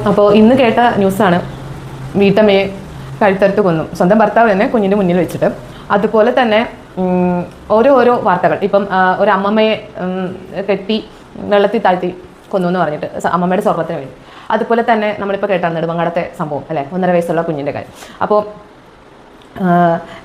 അപ്പോൾ ഇന്ന് കേട്ട ന്യൂസാണ്, വീട്ടമ്മയെ കഴുത്തറുത്ത് കൊന്നു, സ്വന്തം ഭർത്താവ് തന്നെ കുഞ്ഞിൻ്റെ മുന്നിൽ വെച്ചിട്ട്. അതുപോലെ തന്നെ ഓരോ വാർത്തകൾ, ഇപ്പം ഒരു അമ്മമ്മയെ കെട്ടി വെള്ളത്തിൽ താഴ്ത്തി കൊന്നു എന്ന് പറഞ്ഞിട്ട് അമ്മമ്മയുടെ സ്വർണ്ണത്തിന് വേണ്ടി. അതുപോലെ തന്നെ നമ്മളിപ്പോൾ കേട്ടാണ് നെടുമങ്ങാടത്തെ സംഭവം അല്ലേ, 1.5 വയസ്സുള്ള കുഞ്ഞിൻ്റെ കാര്യം. അപ്പോൾ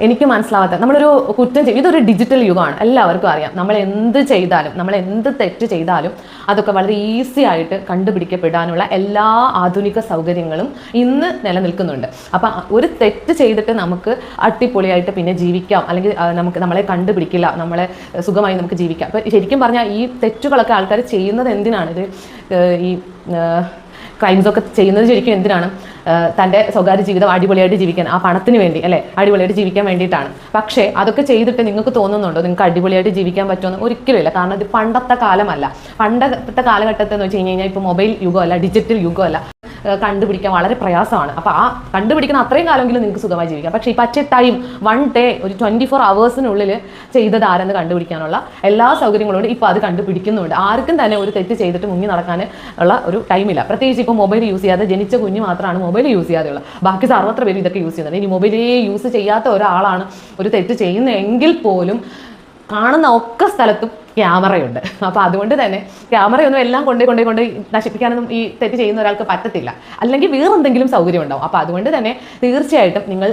എനിക്ക് മനസ്സിലാവാത്ത, നമ്മളൊരു കുറ്റം ചെയ്യും, ഇതൊരു ഡിജിറ്റൽ യുഗമാണ്, എല്ലാവർക്കും അറിയാം. നമ്മൾ എന്ത് ചെയ്താലും, നമ്മൾ എന്ത് തെറ്റ് ചെയ്താലും അതൊക്കെ വളരെ ഈസി ആയിട്ട് കണ്ടുപിടിക്കപ്പെടാനുള്ള എല്ലാ ആധുനിക സൗകര്യങ്ങളും ഇന്ന് നിലനിൽക്കുന്നുണ്ട്. അപ്പം ഒരു തെറ്റ് ചെയ്തിട്ട് നമുക്ക് അടിപൊളിയായിട്ട് പിന്നെ ജീവിക്കാം, അല്ലെങ്കിൽ നമ്മളെ കണ്ടുപിടിക്കില്ല, നമ്മളെ സുഖമായി നമുക്ക് ജീവിക്കാം. അപ്പം ശരിക്കും പറഞ്ഞാൽ ഈ തെറ്റുകളൊക്കെ ആൾക്കാർ ചെയ്യുന്നത് എന്തിനാണ്? ഇത് ഈ ക്രൈംസൊക്കെ ചെയ്യുന്നത് ശരിക്കും എന്തിനാണ്? തൻ്റെ സ്വകാര്യ ജീവിതം അടിപൊളിയായിട്ട് ജീവിക്കാൻ, ആ പണത്തിന് വേണ്ടി അല്ലേ, അടിപൊളിയായിട്ട് ജീവിക്കാൻ വേണ്ടിയിട്ടാണ്. പക്ഷേ അതൊക്കെ ചെയ്തിട്ട് നിങ്ങൾക്ക് തോന്നുന്നുണ്ടോ നിങ്ങൾക്ക് അടിപൊളിയായിട്ട് ജീവിക്കാൻ പറ്റുമെന്ന്? ഒരിക്കലും ഇല്ല. കാരണം ഇത് പണ്ടത്തെ കാലമല്ല. പണ്ടത്തെ കാലഘട്ടത്തിൽ എന്ന് വെച്ച് കഴിഞ്ഞാൽ ഇപ്പോൾ മൊബൈൽ യുഗമല്ല, ഡിജിറ്റൽ യുഗമല്ല, കണ്ടുപിടിക്കാൻ വളരെ പ്രയാസമാണ്. അപ്പോൾ ആ കണ്ടുപിടിക്കുന്ന അത്രയും കാലമെങ്കിലും നിങ്ങൾക്ക് സുഖമായി ജീവിക്കാം. പക്ഷേ ഇപ്പോൾ അറ്റ് എ ടൈം 1 ഡേ ഒരു 24 hours ചെയ്തത് ആരെന്ന് കണ്ടുപിടിക്കാനുള്ള എല്ലാ സൗകര്യങ്ങളും ഇപ്പോൾ അത് കണ്ടുപിടിക്കുന്നുണ്ട്. ആർക്കും തന്നെ ഒരു തെറ്റ് ചെയ്തിട്ട് മുങ്ങി നടക്കാൻ ഉള്ള ഒരു ടൈമില്ല. പ്രത്യേകിച്ച് ഇപ്പോൾ മൊബൈൽ യൂസ് ചെയ്യാതെ ജനിച്ച കുഞ്ഞ് മാത്രമാണ് മൊബൈൽ യൂസ് ചെയ്യാതെയുള്ള, ബാക്കി സർവത്ര പേര് ഇതൊക്കെ യൂസ് ചെയ്യുന്നത്. ഇനി മൊബൈലേ യൂസ് ചെയ്യാത്ത ഒരാളാണ് ഒരു തെറ്റ് ചെയ്യുന്നതെങ്കിൽ പോലും കാണുന്ന ഒക്കെ സ്ഥലത്തും ക്യാമറയുണ്ട്. അപ്പോൾ അതുകൊണ്ട് തന്നെ ക്യാമറയൊന്നും എല്ലാം കൊണ്ട് നശിപ്പിക്കാനൊന്നും ഈ തെറ്റ് ചെയ്യുന്ന ഒരാൾക്ക് പറ്റത്തില്ല, അല്ലെങ്കിൽ വേറെന്തെങ്കിലും സൗകര്യം ഉണ്ടാവും. അപ്പോൾ അതുകൊണ്ട് തന്നെ തീർച്ചയായിട്ടും നിങ്ങൾ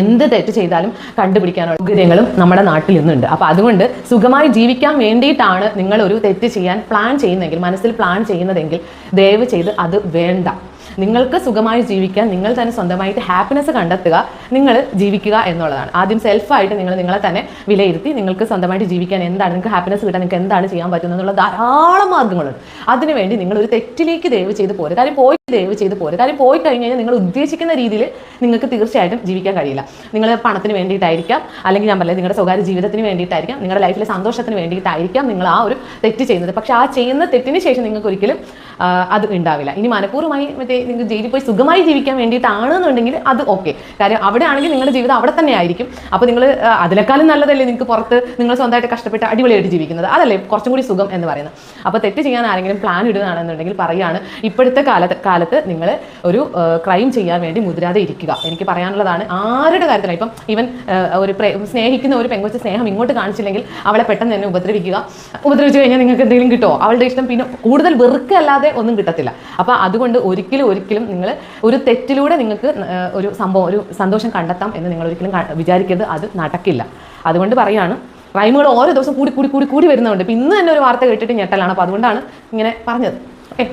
എന്ത് തെറ്റ് ചെയ്താലും കണ്ടുപിടിക്കാനുള്ള സൗകര്യങ്ങളും നമ്മുടെ നാട്ടിൽ ഇന്നുണ്ട്. അപ്പോൾ അതുകൊണ്ട് സുഖമായി ജീവിക്കാൻ വേണ്ടിയിട്ടാണ് നിങ്ങൾ ഒരു തെറ്റ് ചെയ്യാൻ പ്ലാൻ ചെയ്യുന്നതെങ്കിൽ, മനസ്സിൽ പ്ലാൻ ചെയ്യുന്നതെങ്കിൽ ദയവ് ചെയ്ത് അത് വേണ്ട. നിങ്ങൾക്ക് സുഖമായി ജീവിക്കാൻ നിങ്ങൾ തന്നെ സ്വന്തമായിട്ട് ഹാപ്പിനെസ് കണ്ടെത്തുക, നിങ്ങൾ ജീവിക്കുക എന്നുള്ളതാണ്. ആദ്യം സെൽഫായിട്ട് നിങ്ങളെ തന്നെ വിലയിരുത്തി നിങ്ങൾക്ക് സ്വന്തമായിട്ട് ജീവിക്കാൻ എന്താണ്, നിങ്ങൾക്ക് ഹാപ്പിനെസ് കിട്ടാൻ നിങ്ങൾക്ക് എന്താണ് ചെയ്യാൻ പറ്റുന്നത് എന്നുള്ള ധാരാളം മാർഗ്ഗങ്ങളുണ്ട്. അതിനുവേണ്ടി നിങ്ങൾ ഒരു തെറ്റിലേക്ക് ദയവ് ചെയ്ത് പോരുക. കാര്യം പോയി കഴിഞ്ഞ് കഴിഞ്ഞാൽ നിങ്ങൾ ഉദ്ദേശിക്കുന്ന രീതിയിൽ നിങ്ങൾക്ക് തീർച്ചയായിട്ടും ജീവിക്കാൻ കഴിയില്ല. നിങ്ങൾ പണത്തിന് വേണ്ടിയിട്ടായിരിക്കാം, അല്ലെങ്കിൽ ഞാൻ പറഞ്ഞത് നിങ്ങളുടെ സ്വകാര്യ ജീവിതത്തിന് വേണ്ടിയിട്ടായിരിക്കാം, നിങ്ങളുടെ ലൈഫിലെ സന്തോഷത്തിന് വേണ്ടിയിട്ടായിരിക്കാം നിങ്ങൾ ആ ഒരു തെറ്റ് ചെയ്യുന്നത്. പക്ഷേ ആ ചെയ്യുന്ന തെറ്റിന് ശേഷം നിങ്ങൾക്ക് ഒരിക്കലും അത് ഉണ്ടാവില്ല. ഇനി മനഃപൂർവ്വമായി നിങ്ങൾക്ക് ജയിലിൽ പോയി സുഖമായി ജീവിക്കാൻ വേണ്ടിയിട്ടാണെന്നുണ്ടെങ്കിൽ അത് ഓക്കെ. കാര്യം അവിടെ ആണെങ്കിൽ നിങ്ങളുടെ ജീവിതം അവിടെ തന്നെ ആയിരിക്കും. അപ്പോൾ നിങ്ങൾ അതിനേക്കാളും നല്ലതല്ലേ നിങ്ങൾക്ക് പുറത്ത് നിങ്ങൾ സ്വന്തമായിട്ട് കഷ്ടപ്പെട്ട് അടിപൊളിയായിട്ട് ജീവിക്കുന്നത്? അതല്ലേ കുറച്ചും കൂടി സുഖം എന്ന് പറയുന്നത്. അപ്പോൾ തെറ്റ് ചെയ്യാൻ ആരെങ്കിലും പ്ലാൻ ഇടുകയാണെന്നുണ്ടെങ്കിൽ പറയുകയാണ്, ഇപ്പോഴത്തെ കാലത്ത് നിങ്ങൾ ഒരു ക്രൈം ചെയ്യാൻ വേണ്ടി മുതിരാതെ ഇരിക്കുക. എനിക്ക് പറയാനുള്ളതാണ്. ആരുടെ കാര്യത്തിലാണ് ഇപ്പം ഈവൻ ഒരു സ്നേഹിക്കുന്ന ഒരു പെങ്കൊച്ച് സ്നേഹം ഇങ്ങോട്ട് കാണിച്ചില്ലെങ്കിൽ അവളെ പെട്ടെന്ന് തന്നെ ഉപദ്രവിച്ചു കഴിഞ്ഞാൽ നിങ്ങൾക്ക് എന്തെങ്കിലും കിട്ടുമോ? അവളുടെ ഇഷ്ടം പിന്നെ കൂടുതൽ വെറുക്കല്ലാതെ ഒന്നും കിട്ടത്തില്ല. അപ്പോൾ അതുകൊണ്ട് ഒരിക്കലും നിങ്ങൾ ഒരു തെറ്റിലൂടെ നിങ്ങൾക്ക് ഒരു സന്തോഷം കണ്ടെത്താം എന്ന് നിങ്ങൾ ഒരിക്കലും വിചാരിക്കരുത്. അത് നടക്കില്ല. അതുകൊണ്ട് പറയാണ്, ക്രൈമുകൾ ഓരോ ദിവസം കൂടി വരുന്നതുകൊണ്ട്. ഇപ്പം ഇന്ന് തന്നെ ഒരു വാർത്ത കേട്ടിട്ട് ഞെട്ടലാണ്. അപ്പോൾ അതുകൊണ്ടാണ് ഇങ്ങനെ പറഞ്ഞത്. ഓക്കെ.